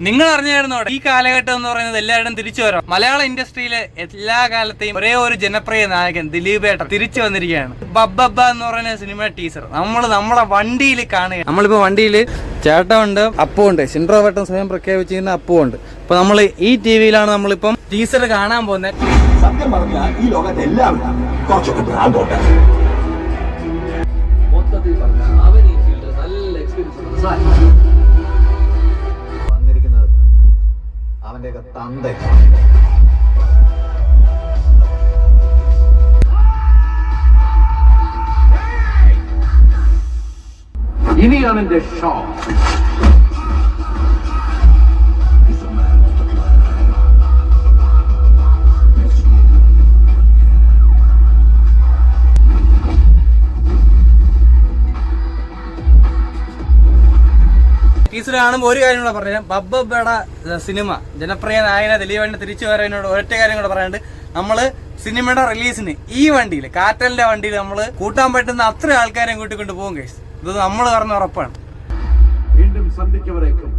നിങ്ങൾ അറിഞ്ഞായിരുന്നോ ഈ കാലഘട്ടം എന്ന് പറയുന്നത് എല്ലാവരും തിരിച്ചു വരാം. മലയാള ഇൻഡസ്ട്രിയിലെ എല്ലാ കാലത്തെയും ഒരേ ഒരു ജനപ്രിയ നായകൻ ദിലീപേട്ടൻ തിരിച്ചു വന്നിരിക്കുകയാണ്. ബബ്ബബ്ബ എന്ന് പറയുന്ന സിനിമ ടീസർ നമ്മളെ വണ്ടിയിൽ കാണുക. നമ്മളിപ്പോ വണ്ടിയിൽ ചേട്ടമുണ്ട്, അപ്പുണ്ട്, സിൻഡ്രോവേട്ടൻ സ്വയം പ്രഖ്യാപിച്ചിരുന്ന അപ്പുണ്ട്. അപ്പൊ നമ്മൾ ഈ ടിവിയിലാണ് നമ്മളിപ്പം ടീസർ കാണാൻ പോകുന്നത്. സത്യം പറഞ്ഞാൽ ഈ ലോകത്ത് എല്ലാവരും കുറച്ചൊക്കെ ഭ്രാന്തോട്ട്. മൊത്തത്തിൽ പറഞ്ഞാൽ അവൻ ഈ ഫീൽഡിൽ നല്ല എക്സ്പീരിയൻസ് വന്നിരിക്കുന്നത് അവന്റെയൊക്കെ തന്ത. ഇനിയാണ് എന്റെ ഷോ. ടീച്ചർ കാണുമ്പോൾ ഒരു കാര്യം കൂടെ പറയാം. ബബ്ബബ്ബയുടെ സിനിമ ജനപ്രിയ നായകനെ ദിലീപേട്ടൻ തിരിച്ചു വരാനോട് ഒരൊറ്റ കാര്യം കൂടെ പറയാണ്ട്, നമ്മള് സിനിമയുടെ റിലീസിന് ഈ വണ്ടിയിൽ കാറ്റലിന്റെ വണ്ടിയിൽ നമ്മൾ കൂട്ടാൻ പറ്റുന്ന അത്ര ആൾക്കാരെയും കൂട്ടിക്കൊണ്ട് പോകും കേസ്. ഇത് നമ്മൾ പറഞ്ഞ ഉറപ്പാണ്. വീണ്ടും സന്ധിക്കവരേക്കും